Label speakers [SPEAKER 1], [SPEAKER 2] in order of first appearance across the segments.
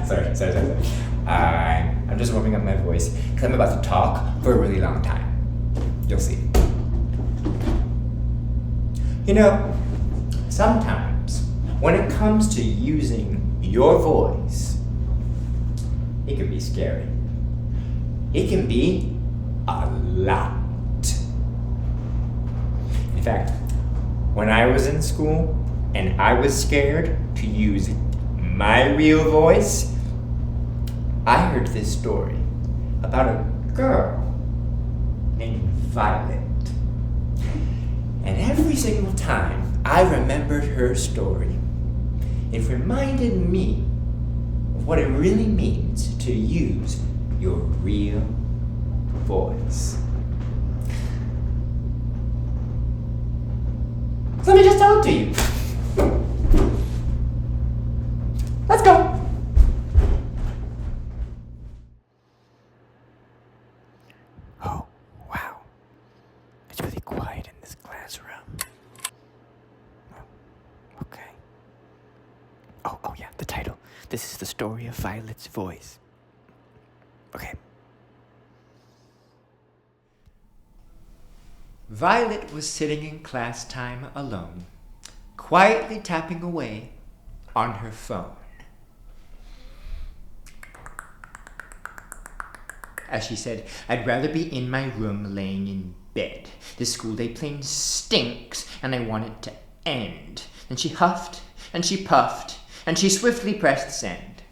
[SPEAKER 1] Sorry. I'm just warming up my voice because I'm about to talk for a really long time. You'll see. You know, sometimes when it comes to using your voice, it can be scary. It can be a lot. In fact, when I was in school and I was scared to use my real voice, I heard this story about a girl named Violet. And every single time I remembered her story, it reminded me of what it really means to use your real voice. So let me just tell it to you. Let's go.
[SPEAKER 2] Oh, wow. It's really quiet in this classroom. Oh, okay. Oh yeah, the title. This is the story of Violet's voice. Okay.
[SPEAKER 1] Violet was sitting in class time alone, quietly tapping away on her phone. As she said, "I'd rather be in my room laying in bed. This school day plain stinks, and I want it to end." Then she huffed, and she puffed, and she swiftly pressed send.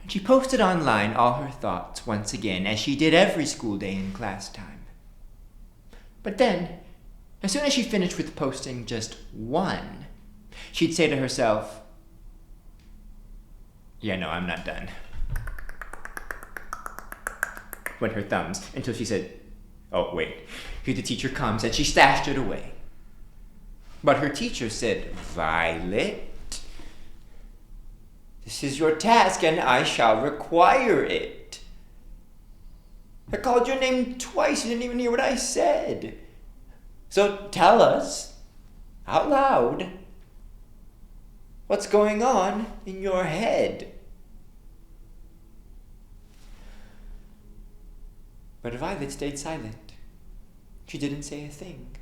[SPEAKER 1] And she posted online all her thoughts once again, as she did every school day in class time. But then, as soon as she finished with posting just one, she'd say to herself, "Yeah, no, I'm not done." Went her thumbs until she said, "Oh, wait, here the teacher comes," and she stashed it away. But her teacher said, "Violet, this is your task and I shall require it. I called your name twice, you didn't even hear what I said. So tell us, out loud, what's going on in your head." But Violet stayed silent. She didn't say a thing.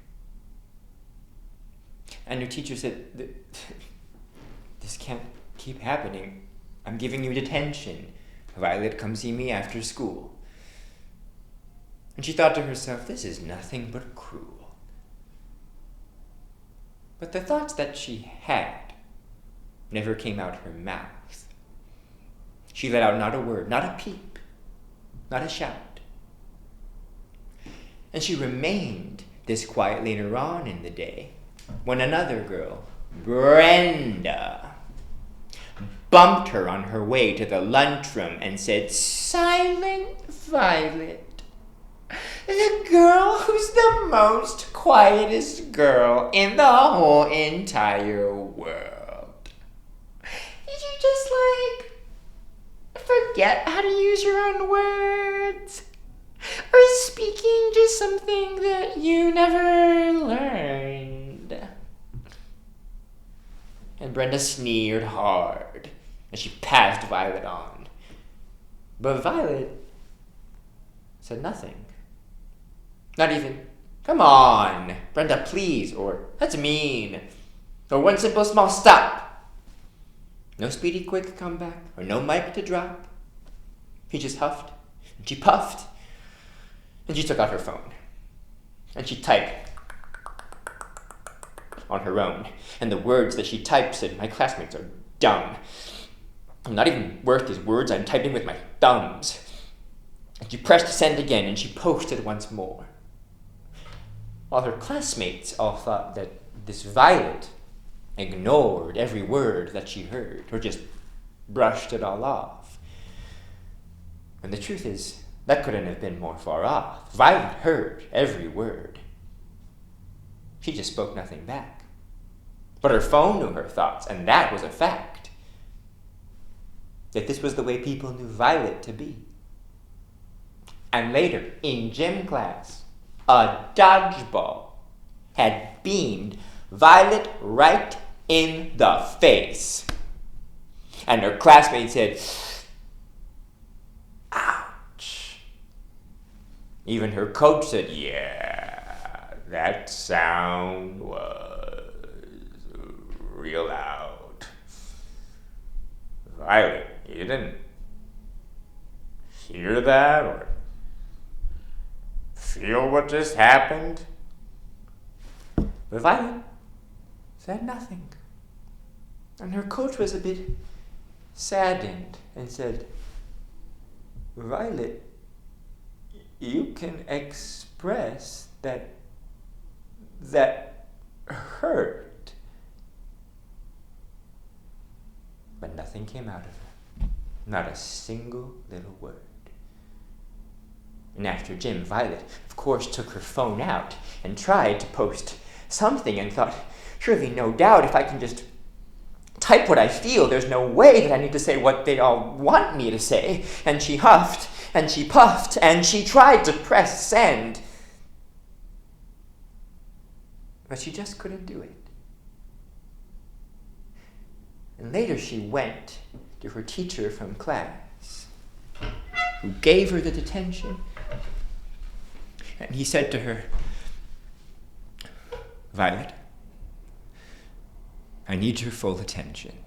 [SPEAKER 1] And her teacher said, "This can't keep happening. I'm giving you detention. Violet, come see me after school." And she thought to herself, this is nothing but cruel. But the thoughts that she had never came out her mouth. She let out not a word, not a peep, not a shout. And she remained this quiet later on in the day, when another girl, Brenda, bumped her on her way to the lunchroom and said, "Silent Violet, the girl who's the most quietest girl in the whole entire world. Did you just, forget how to use your own words? Or is speaking just something that you never learned?" And Brenda sneered hard as she passed Violet on. But Violet said nothing. Not even, "Come on, Brenda, please," or "That's mean," or one simple small stop. No speedy quick comeback, or no mic to drop. He just huffed, and she puffed, and she took out her phone, and she typed on her own, and the words that she typed said, "My classmates are dumb. I'm not even worth these words I'm typing with my thumbs." And she pressed send again, and she posted once more. While her classmates all thought that this Violet ignored every word that she heard, or just brushed it all off. And the truth is, that couldn't have been more far off. Violet heard every word. She just spoke nothing back. But her phone knew her thoughts, and that was a fact. That this was the way people knew Violet to be. And later, in gym class, a dodgeball had beamed Violet right in the face. And her classmate said, ouch. Even her coach said, yeah, that sound was real loud. Violet, you didn't hear that or feel what just happened? But Violet said nothing. And her coach was a bit saddened and said, Violet, you can express that hurt. But nothing came out of her. Not a single little word. And after gym, Violet, of course, took her phone out and tried to post something and thought, surely, no doubt, if I can just type what I feel, there's no way that I need to say what they all want me to say. And she huffed, and she puffed, and she tried to press send. But she just couldn't do it. And later she went to her teacher from class, who gave her the detention. And he said to her, Violet, I need your full attention.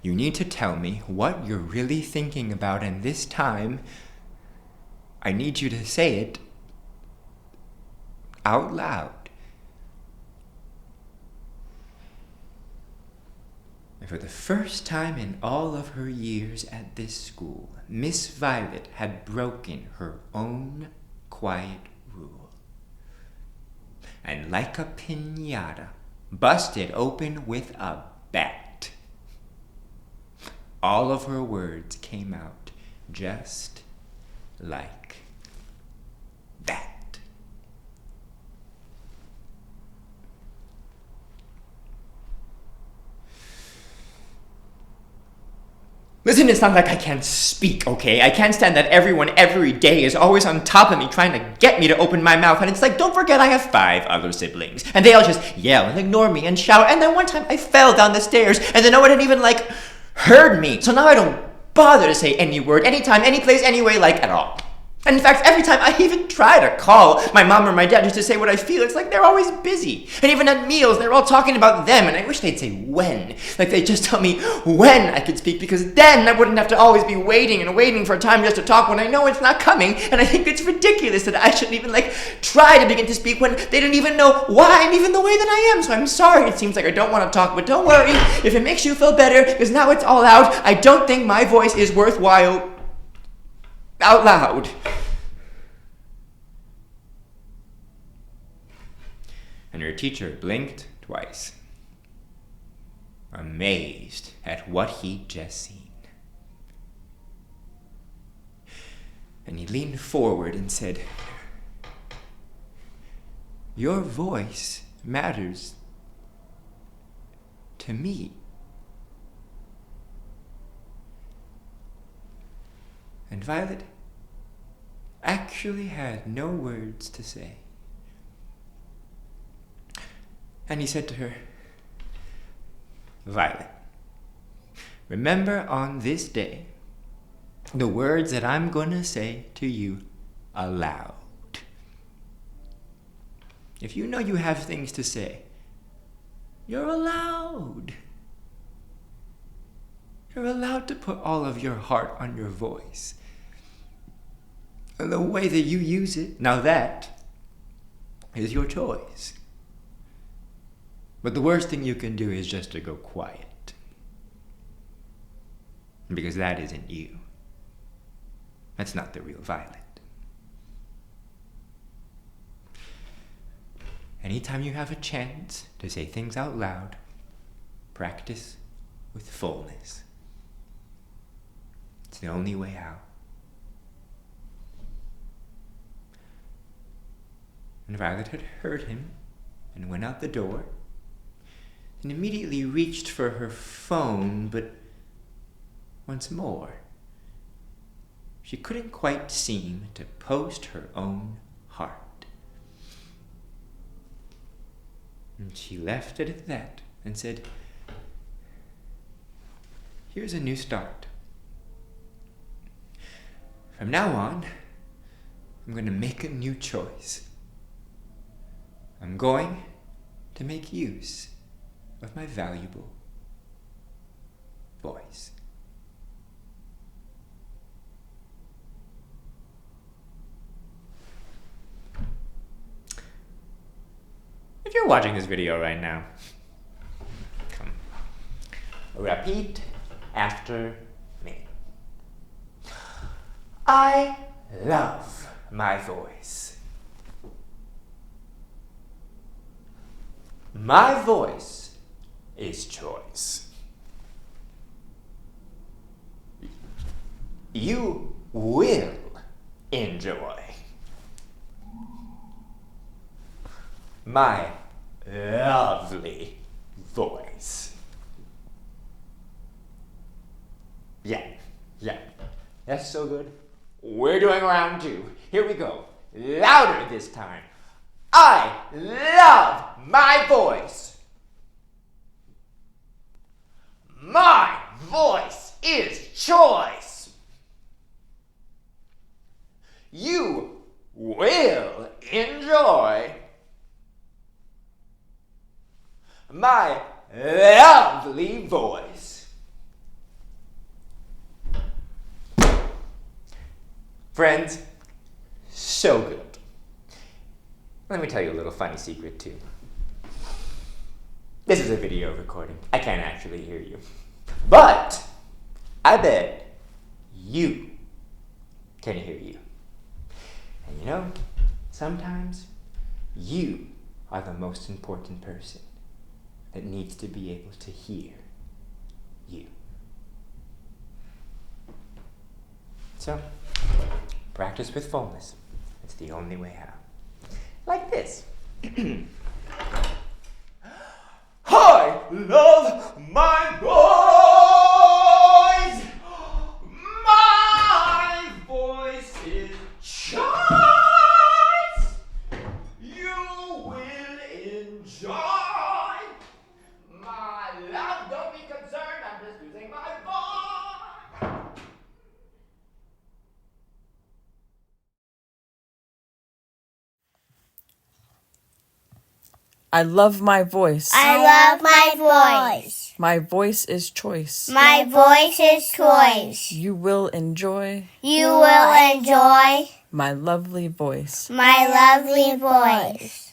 [SPEAKER 1] You need to tell me what you're really thinking about, and this time, I need you to say it out loud. And for the first time in all of her years at this school, Miss Violet had broken her own quiet rule. And like a piñata, busted open with a bat, all of her words came out just like that. Listen, it's not like I can't speak, okay? I can't stand that everyone every day is always on top of me trying to get me to open my mouth. And it's like, don't forget I have 5 other siblings. And they all just yell and ignore me and shout. And then one time I fell down the stairs and then no one had even, heard me. So now I don't bother to say any word, anytime, any place, anyway, at all. And in fact, every time I even try to call my mom or my dad just to say what I feel, it's like they're always busy. And even at meals, they're all talking about them, and I wish they'd say when. Like they'd just tell me when I could speak, because then I wouldn't have to always be waiting and waiting for a time just to talk when I know it's not coming. And I think it's ridiculous that I shouldn't even try to begin to speak when they don't even know why I'm even the way that I am. So I'm sorry it seems like I don't want to talk, but don't worry if it makes you feel better, because now it's all out. I don't think my voice is worthwhile out loud. And her teacher blinked twice, amazed at what he'd just seen. And he leaned forward and said, "Your voice matters to me." And Violet actually had no words to say. And he said to her, "Violet, remember on this day the words that I'm going to say to you aloud. If you know you have things to say, you're allowed. You're allowed to put all of your heart on your voice. And the way that you use it, now that is your choice. But the worst thing you can do is just to go quiet. Because that isn't you. That's not the real Violet. Anytime you have a chance to say things out loud, practice with fullness. It's the only way out." And Violet had heard him and went out the door and immediately reached for her phone, but once more, she couldn't quite seem to post her own heart. And she left it at that and said, here's a new start. From now on, I'm going to make a new choice. I'm going to make use of my valuable voice. If you're watching this video right now, come, repeat after me. I love my voice. My voice is choice. You will enjoy my lovely voice. Yeah, that's so good. We're doing round 2. Here we go. Louder this time. I love my voice. My voice is choice. You will enjoy my lovely voice. Friends, so good. Let me tell you a little funny secret too. This is a video recording. I can't actually hear you. But I bet you can hear you. And you know, sometimes you are the most important person that needs to be able to hear you. So, practice with fullness. It's the only way out. Like this. I love my voice. My voice is choice. You will enjoy my love. Don't be concerned, I'm just using my voice.
[SPEAKER 3] I love my voice.
[SPEAKER 4] I love my voice.
[SPEAKER 3] My voice is choice.
[SPEAKER 4] My voice is choice.
[SPEAKER 3] You will enjoy
[SPEAKER 4] You will enjoy
[SPEAKER 3] my lovely voice.
[SPEAKER 4] my lovely voice.